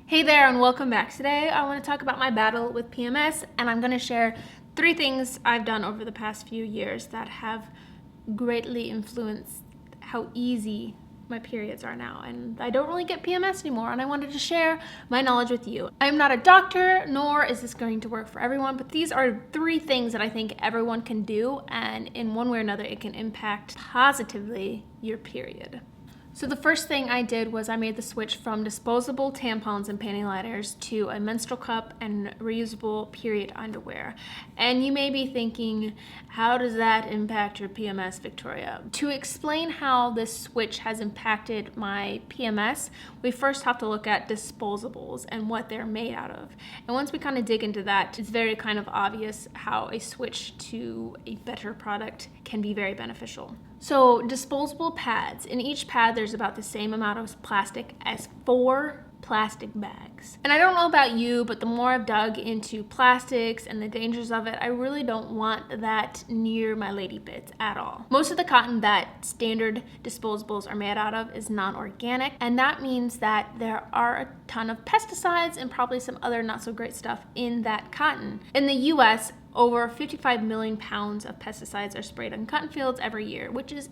Hey there and welcome back. Today I want to talk about my battle with PMS, and I'm going to share 3 things I've done over the past few years that have greatly influenced how easy my periods are now. And I don't really get PMS anymore, and I wanted to share my knowledge with you. I'm not a doctor, nor is this going to work for everyone, but these are 3 things that I think everyone can do, and in one way or another it can impact positively your period. So the first thing I did was I made the switch from disposable tampons and panty liners to a menstrual cup and reusable period underwear. And you may be thinking, how does that impact your PMS, Victoria? To explain how this switch has impacted my PMS, we first have to look at disposables and what they're made out of. And once we kind of dig into that, it's very kind of obvious how a switch to a better product can be very beneficial. So disposable pads. In each pad, there's about the same amount of plastic as 4 plastic bags. And I don't know about you, but the more I've dug into plastics and the dangers of it, I really don't want that near my lady bits at all. Most of the cotton that standard disposables are made out of is non-organic, and that means that there are a ton of pesticides and probably some other not so great stuff in that cotton. In the US, over 55 million pounds of pesticides are sprayed on cotton fields every year, which is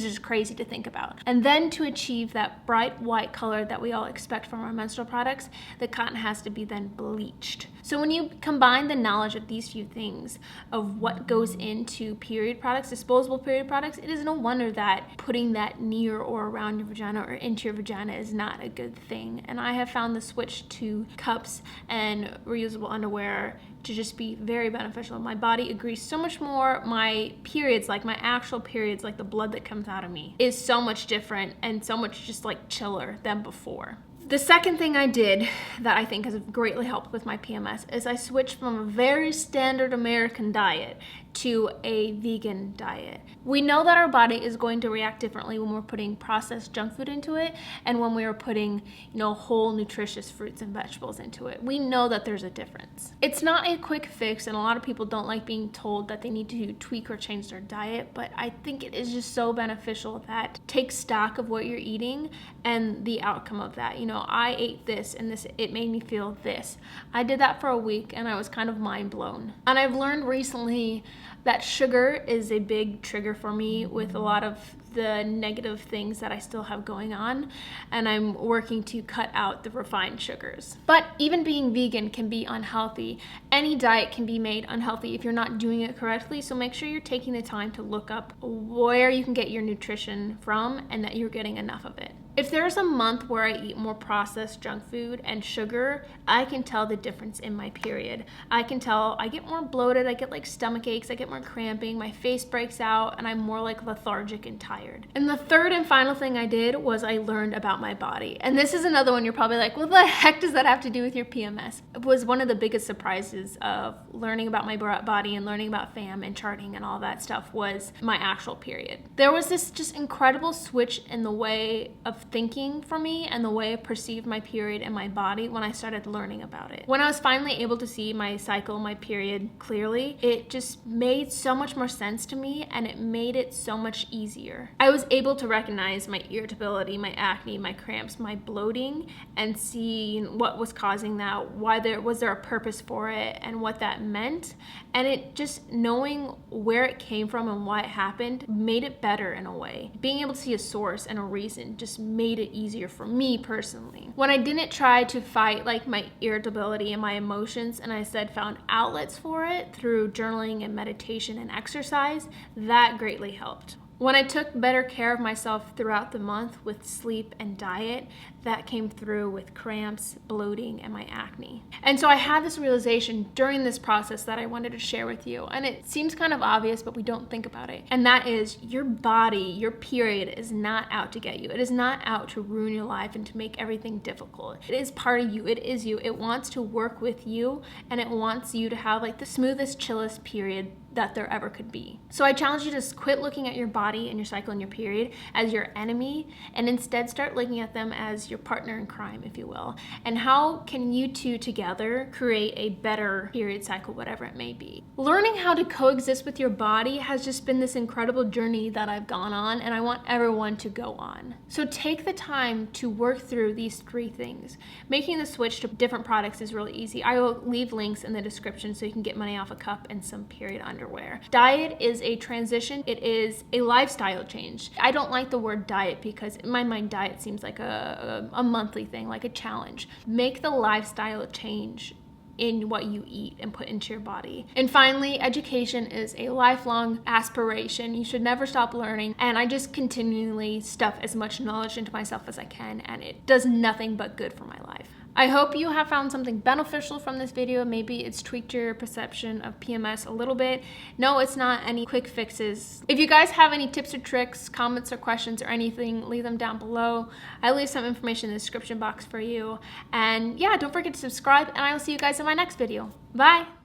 just crazy to think about. And then to achieve that bright white color that we all expect from our menstrual products, the cotton has to be then bleached. So when you combine the knowledge of these few things, of what goes into period products, disposable period products, it is no wonder that putting that near or around your vagina or into your vagina is not a good thing. And I have found the switch to cups and reusable underwear to just be very beneficial. My body agrees so much more. My periods, like my actual periods, like the blood that comes out of me, is so much different and so much just like chiller than before. The second thing I did that I think has greatly helped with my PMS is I switched from a very standard American diet to a vegan diet. We know that our body is going to react differently when we're putting processed junk food into it and when we are putting, whole nutritious fruits and vegetables into it. We know that there's a difference. It's not a quick fix, and a lot of people don't like being told that they need to tweak or change their diet, but I think it is just so beneficial that take stock of what you're eating and the outcome of that. I ate this and it made me feel this. I did that for a week and I was kind of mind blown. And I've learned recently that sugar is a big trigger for me with a lot of the negative things that I still have going on, and I'm working to cut out the refined sugars. But even being vegan can be unhealthy. Any diet can be made unhealthy if you're not doing it correctly, so make sure you're taking the time to look up where you can get your nutrition from and that you're getting enough of it. If there's a month where I eat more processed junk food and sugar, I can tell the difference in my period. I can tell I get more bloated, I get like stomach aches, I get more cramping, my face breaks out, and I'm more like lethargic and tired. And the third and final thing I did was I learned about my body. And this is another one you're probably like, what the heck does that have to do with your PMS? It was one of the biggest surprises of learning about my body and learning about FEMME and charting and all that stuff was my actual period. There was this just incredible switch in the way of thinking for me and the way I perceived my period and my body when I started learning about it. When I was finally able to see my cycle, my period clearly, it just made so much more sense to me and it made it so much easier. I was able to recognize my irritability, my acne, my cramps, my bloating, and see what was causing that, why there was a purpose for it, and what that meant. And it just knowing where it came from and why it happened made it better in a way. Being able to see a source and a reason just made it easier for me personally. When I didn't try to fight like my irritability and my emotions, and I instead found outlets for it through journaling and meditation and exercise, that greatly helped. When I took better care of myself throughout the month with sleep and diet, that came through with cramps, bloating, and my acne. And so I had this realization during this process that I wanted to share with you. And it seems kind of obvious, but we don't think about it. And that is your body, your period is not out to get you. It is not out to ruin your life and to make everything difficult. It is part of you. It is you. It wants to work with you, and it wants you to have like the smoothest, chillest period that there ever could be. So I challenge you to quit looking at your body and your cycle and your period as your enemy, and instead start looking at them as your partner in crime, if you will. And how can you two together create a better period cycle, whatever it may be. Learning how to coexist with your body has just been this incredible journey that I've gone on, and I want everyone to go on. So take the time to work through these 3 things. Making the switch to different products is really easy. I will leave links in the description so you can get money off a cup and some period underwear. Diet is a transition. It is a lifestyle change. I don't like the word diet because in my mind, diet seems like a monthly thing, like a challenge. Make the lifestyle change in what you eat and put into your body. And finally, education is a lifelong aspiration. You should never stop learning. And I just continually stuff as much knowledge into myself as I can, and it does nothing but good for my life. I hope you have found something beneficial from this video. Maybe it's tweaked your perception of PMS a little bit. No, it's not any quick fixes. If you guys have any tips or tricks, comments or questions or anything, leave them down below. I'll leave some information in the description box for you. And yeah, don't forget to subscribe, and I will see you guys in my next video. Bye!